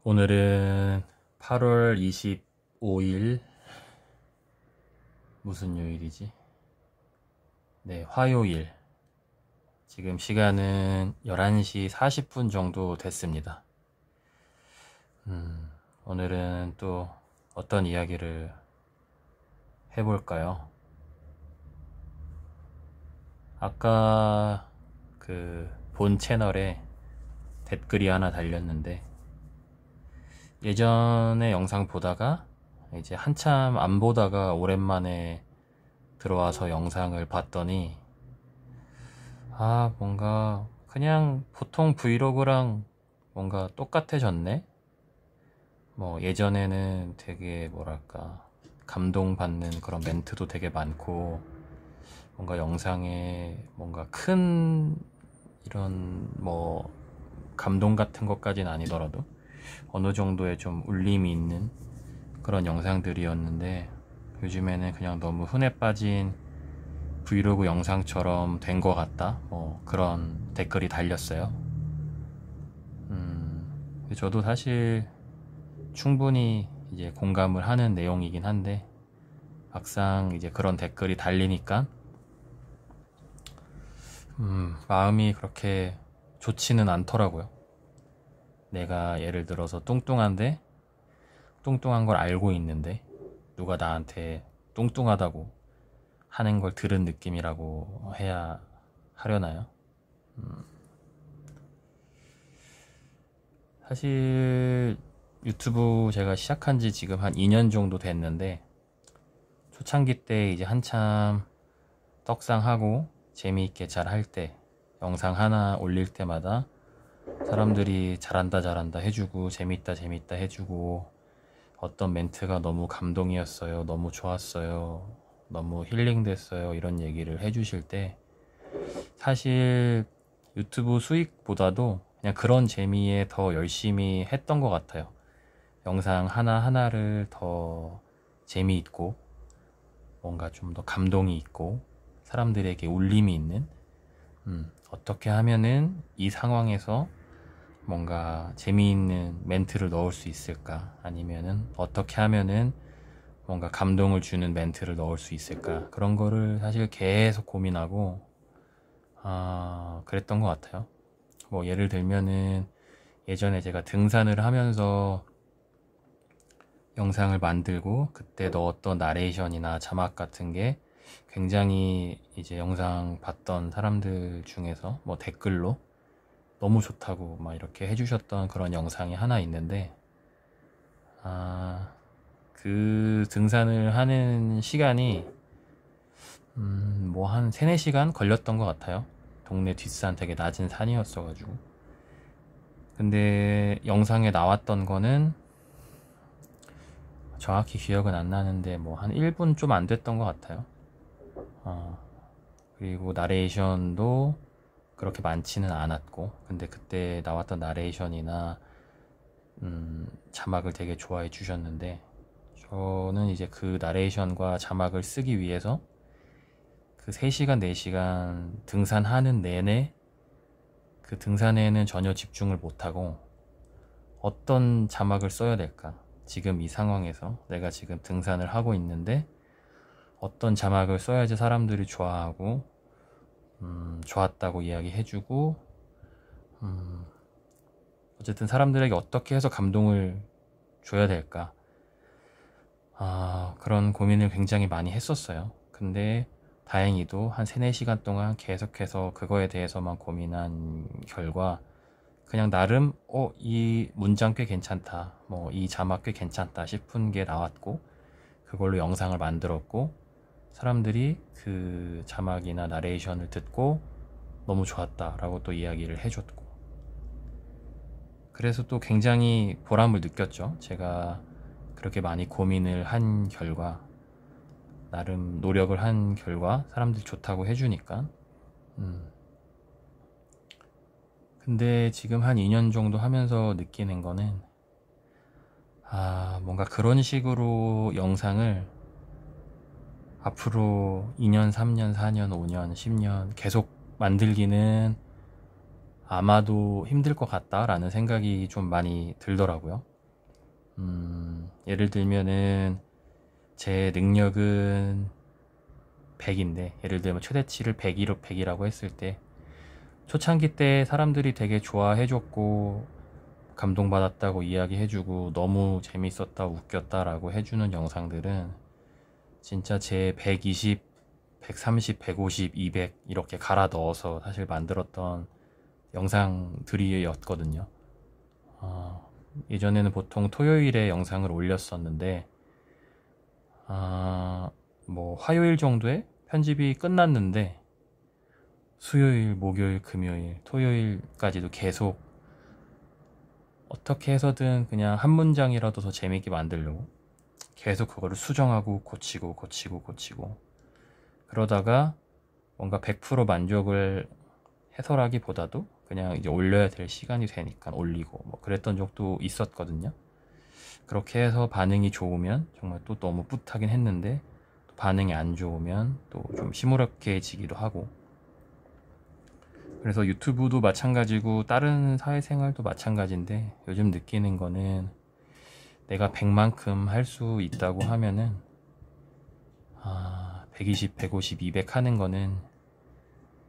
오늘은 8월 25일 무슨 요일이지? 네, 화요일. 지금 시간은 11시 40분 정도 됐습니다. 오늘은 또 어떤 이야기를 해볼까요? 아까 그 본 채널에 댓글이 하나 달렸는데, 예전에 영상 보다가 이제 한참 안 보다가 오랜만에 들어와서 영상을 봤더니 뭔가 그냥 보통 브이로그랑 뭔가 똑같아졌네? 뭐 예전에는 되게 뭐랄까 감동받는 그런 멘트도 되게 많고, 뭔가 영상에 뭔가 큰 이런 뭐 감동 같은 것까지는 아니더라도 어느 정도의 좀 울림이 있는 그런 영상들이었는데, 요즘에는 그냥 너무 흔해 빠진 브이로그 영상처럼 된 것 같다, 뭐 그런 댓글이 달렸어요. 저도 사실 충분히 이제 공감을 하는 내용이긴 한데, 막상 이제 그런 댓글이 달리니까 마음이 그렇게 좋지는 않더라고요. 내가 예를 들어서 뚱뚱한 걸 알고 있는데 누가 나한테 뚱뚱하다고 하는 걸 들은 느낌이라고 해야 하려나요? 사실 유튜브 제가 시작한 지 지금 한 2년 정도 됐는데, 초창기 때 이제 한참 떡상하고 재미있게 잘 할 때 영상 하나 올릴 때마다 사람들이 잘한다 잘한다 해주고 재밌다 재밌다 해주고, 어떤 멘트가 너무 감동이었어요, 너무 좋았어요, 너무 힐링됐어요, 이런 얘기를 해주실 때 사실 유튜브 수익보다도 그냥 그런 재미에 더 열심히 했던 것 같아요. 영상 하나하나를 더 재미있고 뭔가 좀 더 감동이 있고 사람들에게 울림이 있는, 어떻게 하면은 이 상황에서 뭔가 재미있는 멘트를 넣을 수 있을까, 아니면은 어떻게 하면은 뭔가 감동을 주는 멘트를 넣을 수 있을까, 그런 거를 사실 계속 고민하고 그랬던 것 같아요. 뭐 예를 들면은 예전에 제가 등산을 하면서 영상을 만들고 그때 넣었던 나레이션이나 자막 같은 게 굉장히 이제 영상 봤던 사람들 중에서 뭐 댓글로 너무 좋다고 막 이렇게 해주셨던 그런 영상이 하나 있는데, 그 등산을 하는 시간이 뭐 한 3, 4시간 걸렸던 것 같아요. 동네 뒷산 되게 낮은 산이었어가지고. 근데 영상에 나왔던 거는 정확히 기억은 안 나는데 뭐 한 1분 좀 안 됐던 것 같아요. 그리고 나레이션도 그렇게 많지는 않았고, 근데 그때 나왔던 나레이션이나 자막을 되게 좋아해 주셨는데, 저는 이제 그 나레이션과 자막을 쓰기 위해서 그 3시간, 4시간 등산하는 내내 그 등산에는 전혀 집중을 못하고 어떤 자막을 써야 될까? 지금 이 상황에서 내가 지금 등산을 하고 있는데 어떤 자막을 써야지 사람들이 좋아하고 좋았다고 이야기해주고, 어쨌든 사람들에게 어떻게 해서 감동을 줘야 될까? 그런 고민을 굉장히 많이 했었어요. 근데 다행히도 한 3, 4시간 동안 계속해서 그거에 대해서만 고민한 결과 그냥 나름 이 문장 꽤 괜찮다, 뭐 이 자막 꽤 괜찮다 싶은 게 나왔고, 그걸로 영상을 만들었고, 사람들이 그 자막이나 나레이션을 듣고 너무 좋았다라고 또 이야기를 해줬고, 그래서 또 굉장히 보람을 느꼈죠. 제가 그렇게 많이 고민을 한 결과, 나름 노력을 한 결과 사람들이 좋다고 해주니까. 근데 지금 한 2년 정도 하면서 느끼는 거는, 뭔가 그런 식으로 영상을 앞으로 2년, 3년, 4년, 5년, 10년 계속 만들기는 아마도 힘들 것 같다라는 생각이 좀 많이 들더라고요. 예를 들면은 제 능력은 100인데 예를 들면 최대치를 100이라고 했을 때 초창기 때 사람들이 되게 좋아해줬고 감동받았다고 이야기해주고 너무 재밌었다 웃겼다 라고 해주는 영상들은 진짜 제 120, 130, 150, 200 이렇게 갈아 넣어서 사실 만들었던 영상들이었거든요. 예전에는 보통 토요일에 영상을 올렸었는데 뭐 화요일 정도에 편집이 끝났는데 수요일, 목요일, 금요일, 토요일까지도 계속 어떻게 해서든 그냥 한 문장이라도 더 재밌게 만들려고 계속 그거를 수정하고 고치고 그러다가 뭔가 100% 만족을 해서라기보다도 그냥 이제 올려야 될 시간이 되니까 올리고 뭐 그랬던 적도 있었거든요. 그렇게 해서 반응이 좋으면 정말 또 너무 뿌듯하긴 했는데 또 반응이 안 좋으면 또 좀 시무룩해지기도 하고, 그래서 유튜브도 마찬가지고 다른 사회생활도 마찬가지인데 요즘 느끼는 거는 내가 100만큼 할 수 있다고 하면은 120, 150, 200 하는 거는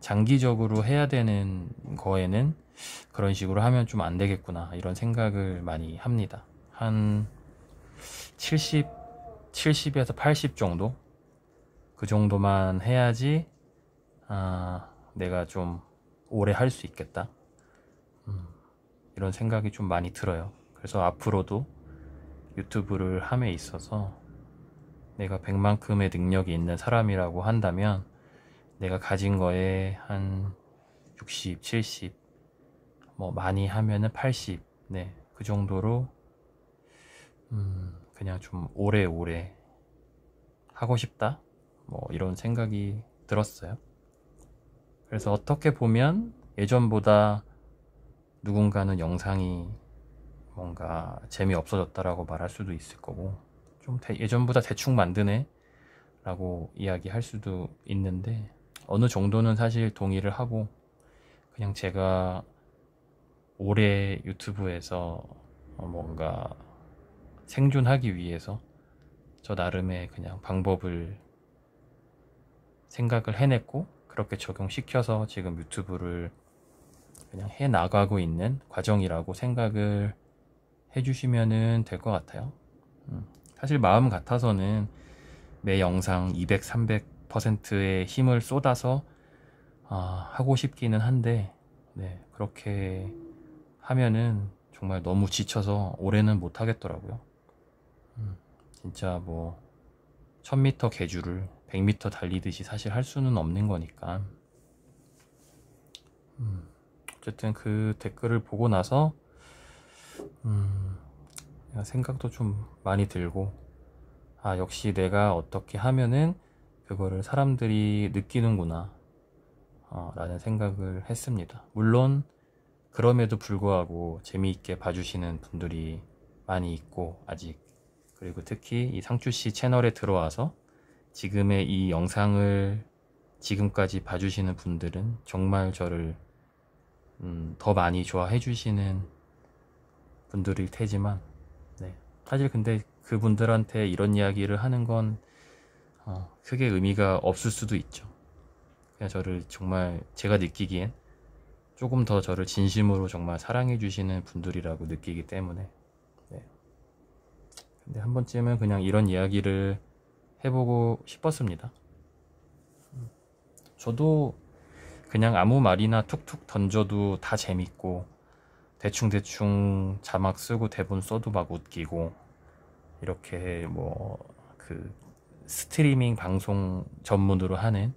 장기적으로 해야 되는 거에는 그런 식으로 하면 좀 안 되겠구나 이런 생각을 많이 합니다. 한 70에서 80 정도? 그 정도만 해야지 내가 좀 오래 할 수 있겠다 이런 생각이 좀 많이 들어요. 그래서 앞으로도 유튜브를 함에 있어서 내가 100만큼의 능력이 있는 사람이라고 한다면 내가 가진 거에 한 60, 70, 뭐 많이 하면은 80, 네, 그 정도로 그냥 좀 오래오래 하고 싶다 뭐 이런 생각이 들었어요. 그래서 어떻게 보면 예전보다 누군가는 영상이 뭔가 재미없어졌다라고 말할 수도 있을 거고 좀 예전보다 대충 만드네 라고 이야기할 수도 있는데 어느 정도는 사실 동의를 하고, 그냥 제가 오래 유튜브에서 뭔가 생존하기 위해서 저 나름의 그냥 방법을 생각을 해냈고 그렇게 적용시켜서 지금 유튜브를 그냥 해 나가고 있는 과정이라고 생각을 해주시면 될 것 같아요. 사실 마음 같아서는 매 영상 200, 300%의 힘을 쏟아서 하고 싶기는 한데 네, 그렇게 하면은 정말 너무 지쳐서 오래는 못 하겠더라고요. 진짜 뭐 1000m 계주를 100m 달리듯이 사실 할 수는 없는 거니까. 어쨌든 그 댓글을 보고 나서 생각도 좀 많이 들고, 역시 내가 어떻게 하면은 그거를 사람들이 느끼는구나 라는 생각을 했습니다. 물론 그럼에도 불구하고 재미있게 봐주시는 분들이 많이 있고 아직, 그리고 특히 이 상추씨 채널에 들어와서 지금의 이 영상을 지금까지 봐주시는 분들은 정말 저를 더 많이 좋아해 주시는 분들일 테지만, 네, 사실 근데 그분들한테 이런 이야기를 하는 건 크게 의미가 없을 수도 있죠. 그냥 저를 정말 제가 느끼기엔 조금 더 저를 진심으로 정말 사랑해 주시는 분들이라고 느끼기 때문에, 네. 근데 한 번쯤은 그냥 이런 이야기를 해보고 싶었습니다. 저도 그냥 아무 말이나 툭툭 던져도 다 재밌고 대충대충 자막 쓰고 대본 써도 막 웃기고, 이렇게 뭐 그 스트리밍 방송 전문으로 하는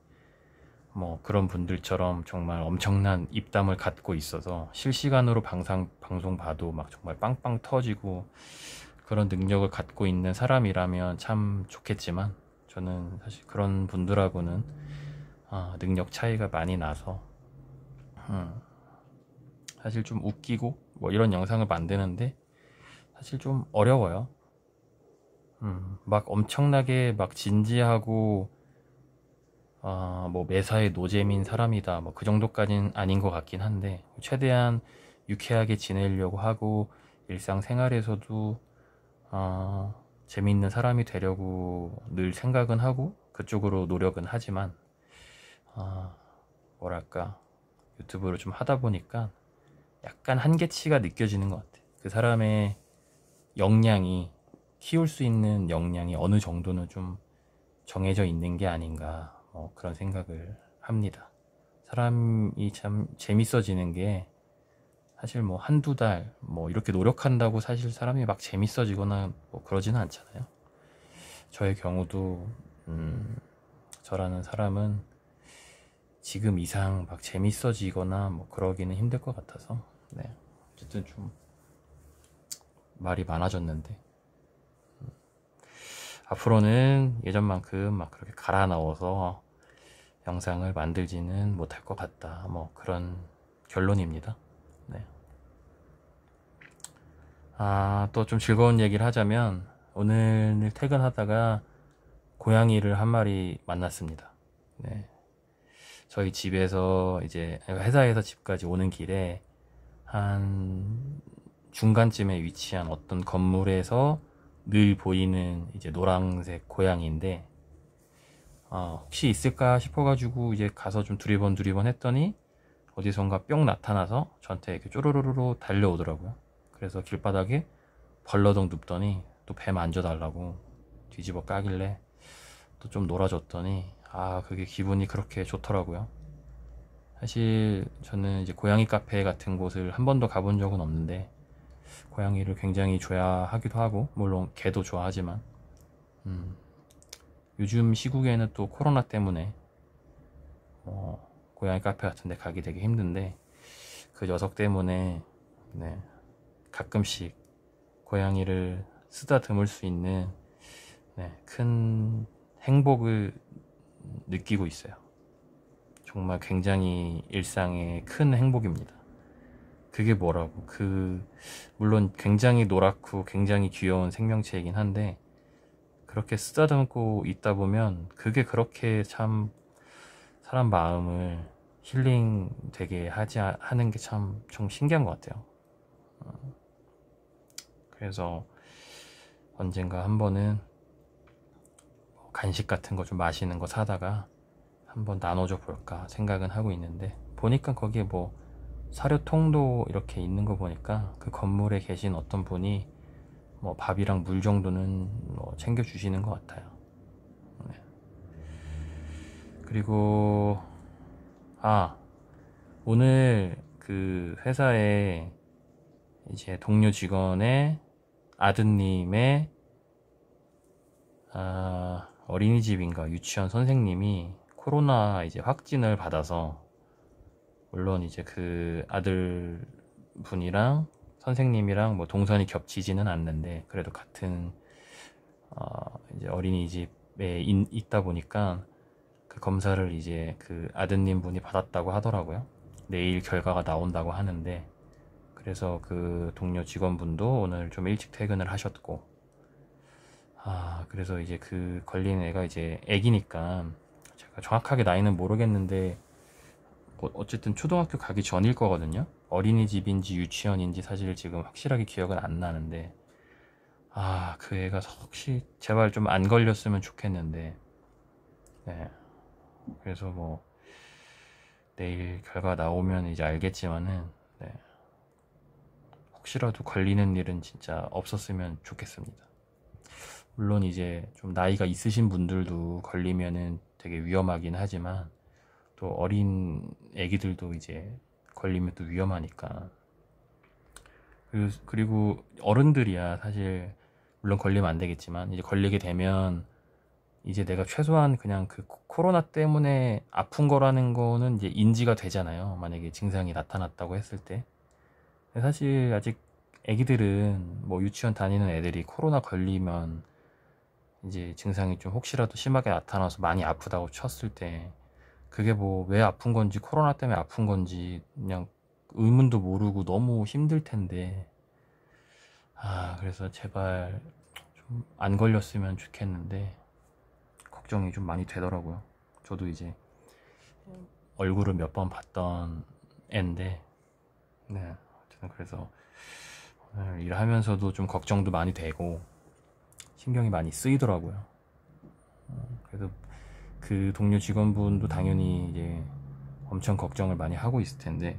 뭐 그런 분들처럼 정말 엄청난 입담을 갖고 있어서 실시간으로 방송 봐도 막 정말 빵빵 터지고 그런 능력을 갖고 있는 사람이라면 참 좋겠지만, 저는 사실 그런 분들하고는 능력 차이가 많이 나서 사실 좀 웃기고 뭐 이런 영상을 만드는데 사실 좀 어려워요. 막 엄청나게 막 진지하고 뭐 매사에 노잼인 사람이다 뭐 그 정도까지는 아닌 것 같긴 한데, 최대한 유쾌하게 지내려고 하고 일상생활에서도 재미있는 사람이 되려고 늘 생각은 하고 그쪽으로 노력은 하지만 뭐랄까, 유튜브를 좀 하다 보니까 약간 한계치가 느껴지는 것 같아. 그 사람의 역량이, 키울 수 있는 역량이 어느 정도는 좀 정해져 있는 게 아닌가, 그런 생각을 합니다. 사람이 참 재밌어지는 게 사실 뭐 한두 달 뭐 이렇게 노력한다고 사실 사람이 막 재밌어지거나 뭐 그러지는 않잖아요. 저의 경우도 저라는 사람은 지금 이상 막 재밌어지거나 뭐 그러기는 힘들 것 같아서, 네, 어쨌든 좀 말이 많아졌는데, 앞으로는 예전만큼 막 그렇게 갈아 넣어서 영상을 만들지는 못할 것 같다, 뭐 그런 결론입니다. 네. 또 좀 즐거운 얘기를 하자면, 오늘 퇴근하다가 고양이를 한 마리 만났습니다. 네. 저희 집에서 이제 회사에서 집까지 오는 길에 한 중간쯤에 위치한 어떤 건물에서 늘 보이는 이제 노란색 고양이인데, 혹시 있을까 싶어가지고 이제 가서 좀 두리번 했더니 어디선가 뿅 나타나서 저한테 이렇게 쪼르르르 달려오더라고요. 그래서 길바닥에 벌러덩 눕더니 또 배 만져달라고 뒤집어 까길래 또 좀 놀아줬더니 그게 기분이 그렇게 좋더라고요. 사실 저는 이제 고양이 카페 같은 곳을 한 번도 가본 적은 없는데 고양이를 굉장히 좋아하기도 하고, 물론 개도 좋아하지만 요즘 시국에는 또 코로나 때문에 고양이 카페 같은 데 가기 되게 힘든데, 그 녀석 때문에 네, 가끔씩 고양이를 쓰다듬을 수 있는 큰 행복을 느끼고 있어요. 정말 굉장히 일상의 큰 행복입니다. 그게 뭐라고, 물론 굉장히 노랗고 굉장히 귀여운 생명체이긴 한데, 그렇게 쓰다듬고 있다 보면 그게 그렇게 참 사람 마음을 힐링 되게 하는 게 참 좀 신기한 것 같아요. 그래서 언젠가 한 번은 간식 같은 거 좀 맛있는 거 사다가 한번 나눠줘 볼까 생각은 하고 있는데, 보니까 거기에 뭐 사료통도 이렇게 있는 거 보니까 그 건물에 계신 어떤 분이 뭐 밥이랑 물 정도는 뭐 챙겨 주시는 것 같아요. 네. 그리고 오늘 그 회사에 이제 동료 직원의 아드님의 어린이집인가 유치원 선생님이 코로나 이제 확진을 받아서, 물론 이제 그 아들 분이랑 선생님이랑 뭐 동선이 겹치지는 않는데 그래도 같은 이제 어린이집에 있다 보니까 그 검사를 이제 그 아드님 분이 받았다고 하더라고요. 내일 결과가 나온다고 하는데, 그래서 그 동료 직원분도 오늘 좀 일찍 퇴근을 하셨고, 그래서 이제 그 걸린 애가 이제 애기니까 제가 정확하게 나이는 모르겠는데 어쨌든 초등학교 가기 전일 거거든요. 어린이집인지 유치원인지 사실 지금 확실하게 기억은 안 나는데, 그 애가 혹시 제발 좀 안 걸렸으면 좋겠는데, 네. 그래서 뭐 내일 결과 나오면 이제 알겠지만은, 네. 혹시라도 걸리는 일은 진짜 없었으면 좋겠습니다. 물론 이제 좀 나이가 있으신 분들도 걸리면은 되게 위험하긴 하지만, 또 어린 애기들도 이제 걸리면 또 위험하니까. 그리고 어른들이야 사실 물론 걸리면 안 되겠지만, 이제 걸리게 되면 이제 내가 최소한 그냥 그 코로나 때문에 아픈 거라는 거는 이제 인지가 되잖아요. 만약에 증상이 나타났다고 했을 때. 사실 아직 애기들은 뭐 유치원 다니는 애들이 코로나 걸리면 이제 증상이 좀 혹시라도 심하게 나타나서 많이 아프다고 쳤을 때, 그게 뭐 왜 아픈 건지, 코로나 때문에 아픈 건지 그냥 의문도 모르고 너무 힘들 텐데, 그래서 제발 좀 안 걸렸으면 좋겠는데 걱정이 좀 많이 되더라고요. 저도 이제 얼굴을 몇 번 봤던 앤데, 네, 어쨌든 그래서 오늘 일하면서도 좀 걱정도 많이 되고, 신경이 많이 쓰이더라고요. 그래서 그 동료 직원분도 당연히 이제 엄청 걱정을 많이 하고 있을 텐데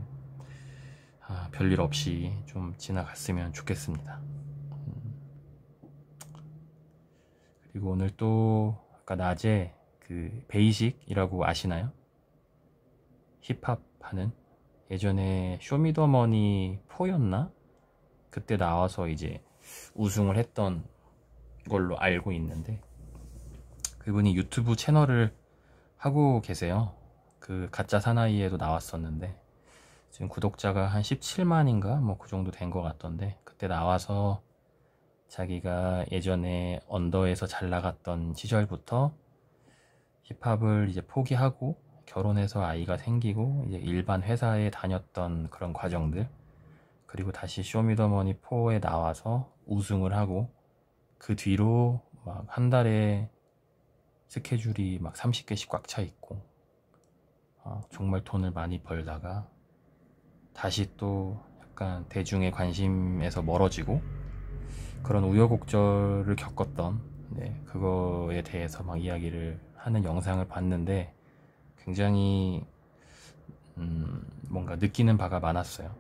별일 없이 좀 지나갔으면 좋겠습니다. 그리고 오늘 또 아까 낮에 그 베이식이라고 아시나요? 힙합 하는, 예전에 쇼미더머니 4였나? 그때 나와서 이제 우승을 했던 걸로 알고 있는데, 그분이 유튜브 채널을 하고 계세요. 그 가짜 사나이에도 나왔었는데 지금 구독자가 한 17만인가 뭐 그 정도 된 것 같던데, 그때 나와서 자기가 예전에 언더에서 잘 나갔던 시절부터 힙합을 이제 포기하고 결혼해서 아이가 생기고 이제 일반 회사에 다녔던 그런 과정들, 그리고 다시 쇼미더머니 4에 나와서 우승을 하고 그 뒤로 막 한 달에 스케줄이 막 30개씩 꽉 차 있고 정말 돈을 많이 벌다가 다시 또 약간 대중의 관심에서 멀어지고 그런 우여곡절을 겪었던, 그거에 대해서 막 이야기를 하는 영상을 봤는데 굉장히 뭔가 느끼는 바가 많았어요.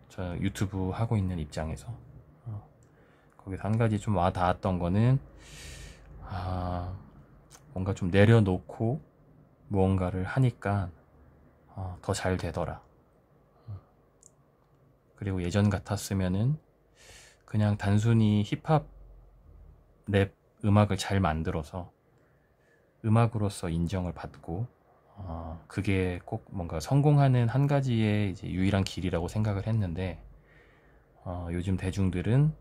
저 유튜브 하고 있는 입장에서 거기서 한 가지 좀 와 닿았던 거는 뭔가 좀 내려놓고 무언가를 하니까 더 잘 되더라. 그리고 예전 같았으면은 그냥 단순히 힙합 랩 음악을 잘 만들어서 음악으로서 인정을 받고 그게 꼭 뭔가 성공하는 한 가지의 이제 유일한 길이라고 생각을 했는데 요즘 대중들은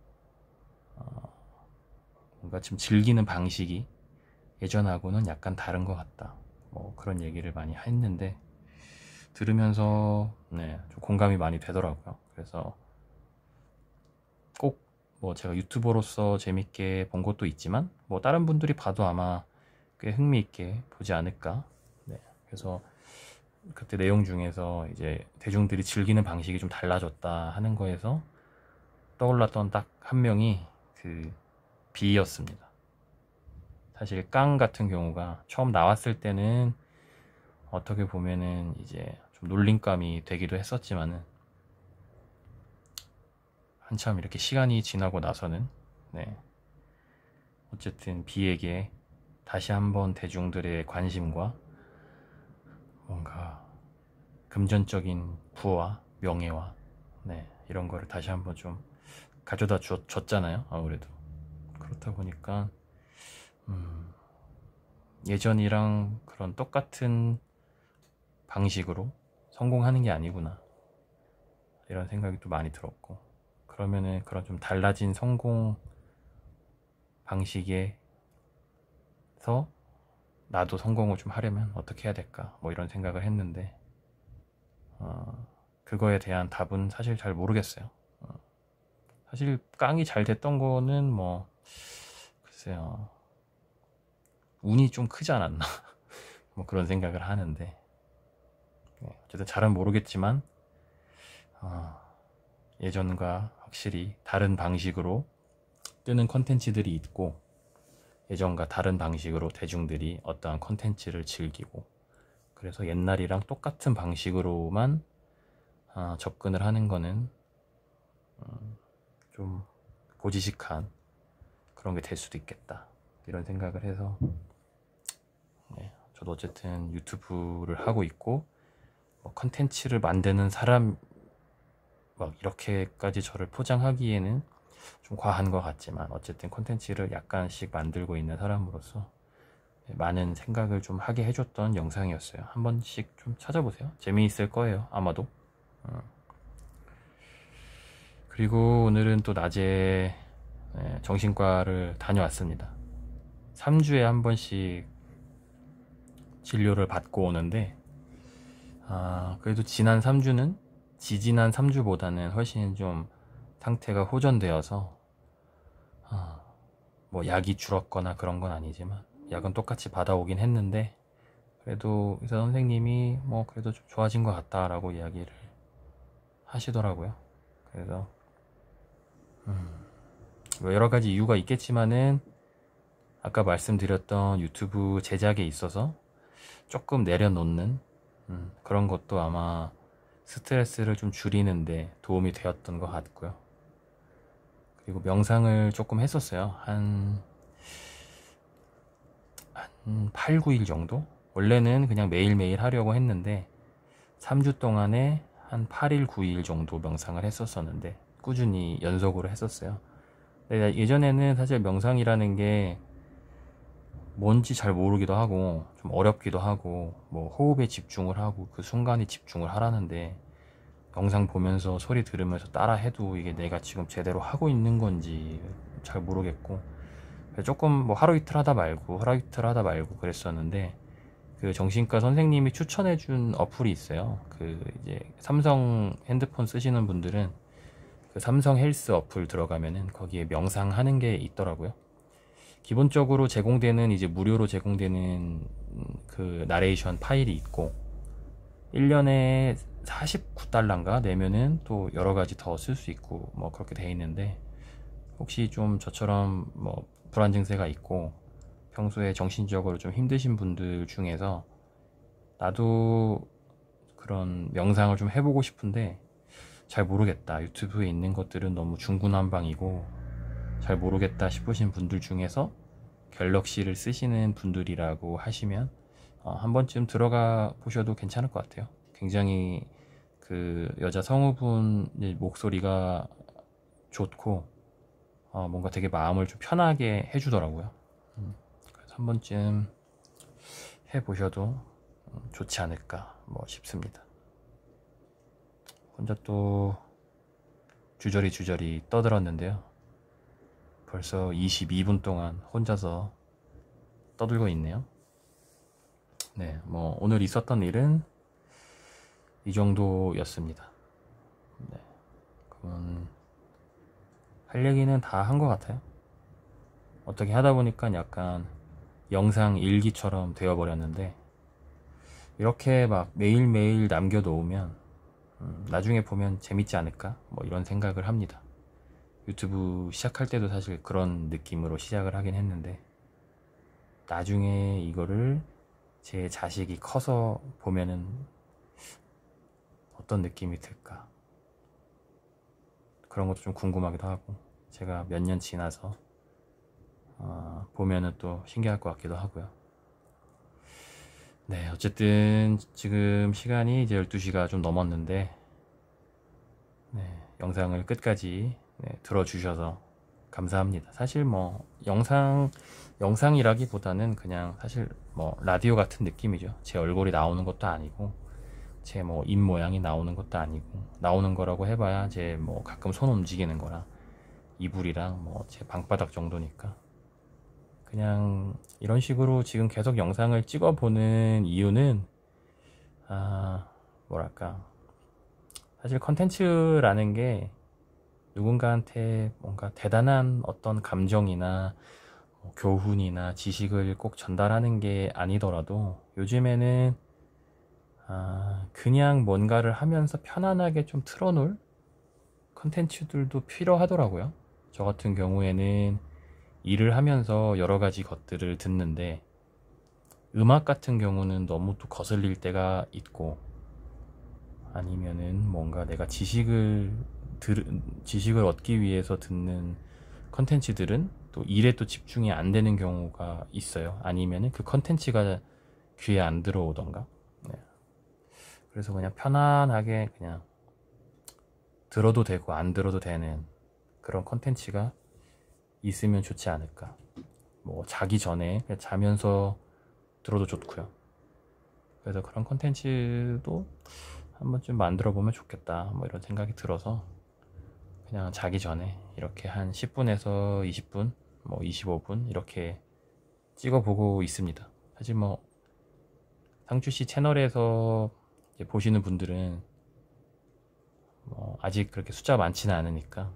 뭔가 지금 즐기는 방식이 예전하고는 약간 다른 것 같다, 뭐 그런 얘기를 많이 했는데 들으면서 좀 공감이 많이 되더라고요. 그래서 꼭 뭐 제가 유튜버로서 재밌게 본 것도 있지만 뭐 다른 분들이 봐도 아마 꽤 흥미있게 보지 않을까. 그래서 그때 내용 중에서 이제 대중들이 즐기는 방식이 좀 달라졌다 하는 거에서 떠올랐던 딱 한 명이 그 비였습니다. 사실 깡 같은 경우가 처음 나왔을 때는 어떻게 보면은 이제 좀 놀림감이 되기도 했었지만은 한참 이렇게 시간이 지나고 나서는 어쨌든 비에게 다시 한번 대중들의 관심과 뭔가 금전적인 부와 명예와 이런 거를 다시 한번 좀 가져다 줬잖아요. 아무래도 그렇다 보니까 예전이랑 그런 똑같은 방식으로 성공하는 게 아니구나, 이런 생각이 또 많이 들었고, 그러면은 그런 좀 달라진 성공 방식에서 나도 성공을 좀 하려면 어떻게 해야 될까, 뭐 이런 생각을 했는데 그거에 대한 답은 사실 잘 모르겠어요. 사실 깡이 잘 됐던 거는 뭐 글쎄요, 운이 좀 크지 않았나 뭐 그런 생각을 하는데, 어쨌든 잘은 모르겠지만 예전과 확실히 다른 방식으로 뜨는 컨텐츠들이 있고, 예전과 다른 방식으로 대중들이 어떠한 컨텐츠를 즐기고, 그래서 옛날이랑 똑같은 방식으로만 접근을 하는 거는 좀 고지식한 그런 게 될 수도 있겠다, 이런 생각을 해서 저도 어쨌든 유튜브를 하고 있고 컨텐츠를 만드는 사람 막 이렇게까지 저를 포장하기에는 좀 과한 것 같지만, 어쨌든 컨텐츠를 약간씩 만들고 있는 사람으로서 많은 생각을 좀 하게 해줬던 영상이었어요. 한 번씩 좀 찾아보세요. 재미있을 거예요, 아마도. 그리고 오늘은 또 낮에 정신과를 다녀왔습니다. 3주에 한 번씩 진료를 받고 오는데 그래도 지난 3주는 지지난 3주보다는 훨씬 좀 상태가 호전되어서 뭐 약이 줄었거나 그런 건 아니지만 약은 똑같이 받아오긴 했는데, 그래도 의사 선생님이 뭐 그래도 좀 좋아진 것 같다라고 이야기를 하시더라고요. 그래서 뭐 여러 가지 이유가 있겠지만은 아까 말씀드렸던 유튜브 제작에 있어서 조금 내려놓는 그런 것도 아마 스트레스를 좀 줄이는데 도움이 되었던 것 같고요. 그리고 명상을 조금 했었어요. 한 8, 9일 정도? 원래는 그냥 매일매일 하려고 했는데 3주 동안에 한 8일, 9일 정도 명상을 했었었는데 꾸준히 연속으로 했었어요. 근데 예전에는 사실 명상이라는 게 뭔지 잘 모르기도 하고 좀 어렵기도 하고 뭐 호흡에 집중을 하고 그 순간에 집중을 하라는데 영상 보면서 소리 들으면서 따라 해도 이게 내가 지금 제대로 하고 있는 건지 잘 모르겠고 조금 뭐 하루 이틀 하다 말고 그랬었는데 그 정신과 선생님이 추천해준 어플이 있어요. 그 이제 삼성 핸드폰 쓰시는 분들은 그 삼성 헬스 어플 들어가면은 거기에 명상하는 게 있더라고요. 기본적으로 제공되는 이제 무료로 제공되는 그 나레이션 파일이 있고 1년에 49달러인가 내면은 또 여러 가지 더 쓸 수 있고 뭐 그렇게 돼 있는데 혹시 좀 저처럼 뭐 불안 증세가 있고 평소에 정신적으로 좀 힘드신 분들 중에서 나도 그런 명상을 좀 해보고 싶은데 잘 모르겠다, 유튜브에 있는 것들은 너무 중구난방이고 잘 모르겠다 싶으신 분들 중에서 갤럭시를 쓰시는 분들이라고 하시면 한 번쯤 들어가 보셔도 괜찮을 것 같아요. 굉장히 그 여자 성우분 목소리가 좋고 뭔가 되게 마음을 좀 편하게 해주더라고요. 그래서 한 번쯤 해보셔도 좋지 않을까 뭐 싶습니다. 혼자 또 주저리 떠들었는데요. 벌써 22분 동안 혼자서 떠들고 있네요. 네, 뭐 오늘 있었던 일은 이 정도였습니다. 네, 그러면 할 얘기는 다 한 것 같아요. 어떻게 하다 보니까 약간 영상 일기처럼 되어버렸는데 이렇게 막 매일매일 남겨놓으면 나중에 보면 재밌지 않을까 뭐 이런 생각을 합니다. 유튜브 시작할 때도 사실 그런 느낌으로 시작을 하긴 했는데 나중에 이거를 제 자식이 커서 보면은 어떤 느낌이 들까 그런 것도 좀 궁금하기도 하고 제가 몇 년 지나서 보면은 또 신기할 것 같기도 하고요. 네, 어쨌든 지금 시간이 이제 12시가 좀 넘었는데 네, 영상을 끝까지 들어주셔서 감사합니다. 사실 뭐 영상이라기보다는 그냥 사실 뭐 라디오 같은 느낌이죠. 제 얼굴이 나오는 것도 아니고 제 뭐 입 모양이 나오는 것도 아니고 나오는 거라고 해봐야 제 뭐 가끔 손 움직이는 거랑 이불이랑 뭐 제 방바닥 정도니까 그냥 이런 식으로 지금 계속 영상을 찍어보는 이유는 뭐랄까 사실 컨텐츠라는 게 누군가한테 뭔가 대단한 어떤 감정이나 뭐 교훈이나 지식을 꼭 전달하는 게 아니더라도 요즘에는 그냥 뭔가를 하면서 편안하게 좀 틀어놓을 컨텐츠들도 필요하더라고요. 저 같은 경우에는 일을 하면서 여러 가지 것들을 듣는데 음악 같은 경우는 너무 또 거슬릴 때가 있고 아니면은 뭔가 내가 지식을 얻기 위해서 듣는 컨텐츠들은 또 일에 또 집중이 안 되는 경우가 있어요. 아니면은 그 컨텐츠가 귀에 안 들어오던가. 네. 그래서 그냥 편안하게 그냥 들어도 되고 안 들어도 되는 그런 컨텐츠가 있으면 좋지 않을까. 뭐 자기 전에 그냥 자면서 들어도 좋고요. 그래서 그런 컨텐츠도 한 번쯤 만들어 보면 좋겠다 뭐 이런 생각이 들어서 그냥 자기 전에 이렇게 한 10분에서 20분 뭐 25분 이렇게 찍어보고 있습니다. 사실 뭐 상추씨 채널에서 이제 보시는 분들은 뭐 아직 그렇게 숫자가 많지는 않으니까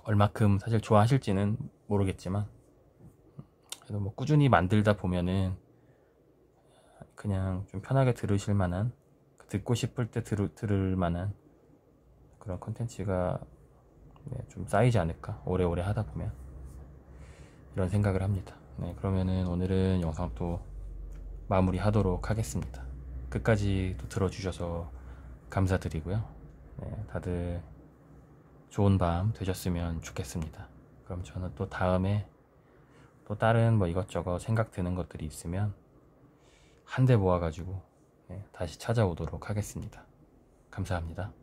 얼마큼 사실 좋아하실지는 모르겠지만 그래도 뭐 꾸준히 만들다 보면은 그냥 좀 편하게 들으실 만한 듣고 싶을 때 들을 만한 그런 컨텐츠가 좀 쌓이지 않을까 오래오래 하다 보면. 이런 생각을 합니다. 네, 그러면은 오늘은 영상 또 마무리 하도록 하겠습니다. 끝까지 또 들어주셔서 감사드리고요. 네, 다들 좋은 밤 되셨으면 좋겠습니다. 그럼 저는 또 다음에 또 다른 뭐 이것저것 생각 드는 것들이 있으면 한데 모아가지고 다시 찾아오도록 하겠습니다. 감사합니다.